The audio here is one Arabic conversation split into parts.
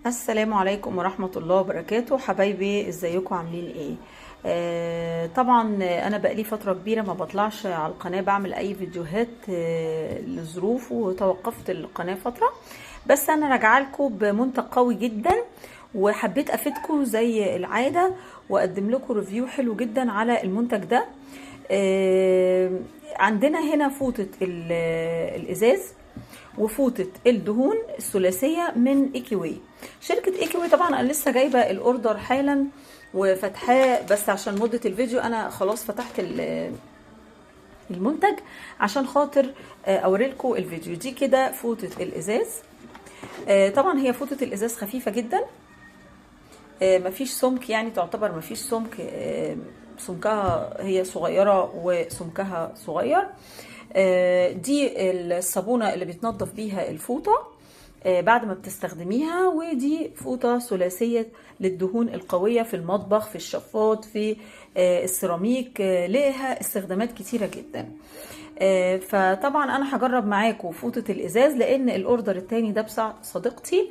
السلام عليكم ورحمة الله وبركاته. حبايبي ازيكم عاملين ايه؟ طبعا انا بقالي فترة كبيرة ما بطلعش على القناة بعمل اي فيديوهات لظروف، وتوقفت القناة فترة. بس انا راجعه لكم بمنتج قوي جدا، وحبيت افيدكم زي العادة واقدم لكم ريفيو حلو جدا على المنتج ده. عندنا هنا فوطة الازاز وفوطة الدهون الثلاثية من ايكيوي. شركة ايكيوي طبعا انا لسه جايبة الاوردر حالا وفتحاه، بس عشان مدة الفيديو انا خلاص فتحت المنتج عشان خاطر اوريلكم الفيديو. دي كده فوطة الازاز. طبعا هي فوطة الازاز خفيفة جدا، مفيش سمك، يعني تعتبر مفيش سمك. سمكها هي صغيرة وسمكها صغير. دي الصابونة اللي بتنظف بيها الفوطة بعد ما بتستخدميها، ودي فوطة ثلاثية للدهون القوية في المطبخ، في الشفاط، في السيراميك. لها استخدامات كتيرة جدا. فطبعا انا هجرب معاكم فوطة الازاز لان الاوردر التاني ده بتاع صديقتي،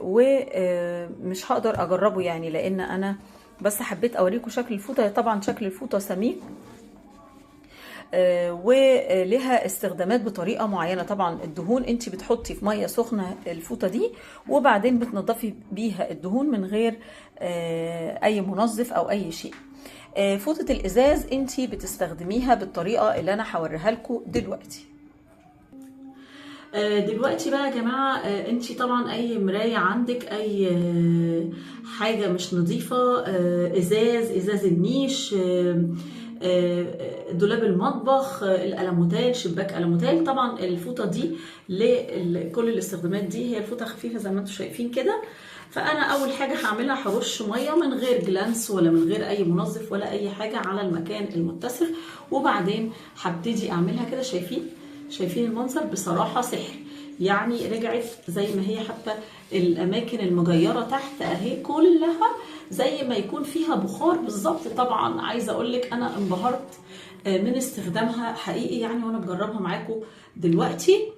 ومش هقدر اجربه يعني، لان انا بس حبيت اوريكم شكل الفوطة. طبعا شكل الفوطة سميك ولها استخدامات بطريقه معينه. طبعا الدهون انت بتحطي في ميه سخنه الفوطه دي، وبعدين بتنضفي بيها الدهون من غير اي منظف او اي شيء. فوطه الازاز انت بتستخدميها بالطريقه اللي انا هوريها لكم دلوقتي. دلوقتي بقى يا جماعه، انت طبعا اي مرايه عندك، اي حاجه مش نظيفه، ازاز النيش، دولاب المطبخ، الالموتال، شباك الموتال. طبعا الفوطه دي لكل الاستخدامات دي. هي الفوطه خفيفه زي ما انتم شايفين كده. فانا اول حاجه هعملها هرش ميه من غير جلانس ولا من غير اي منظف ولا اي حاجه على المكان المتسخ، وبعدين هبتدي اعملها كده. شايفين المنظر؟ بصراحه سحر يعني. رجعت زي ما هي، حتى الاماكن المجيره تحت اهي كلها زي ما يكون فيها بخار بالظبط. طبعا عايزه اقول لك انا انبهرت من استخدامها حقيقي يعني، وانا بجربها معاكم دلوقتي.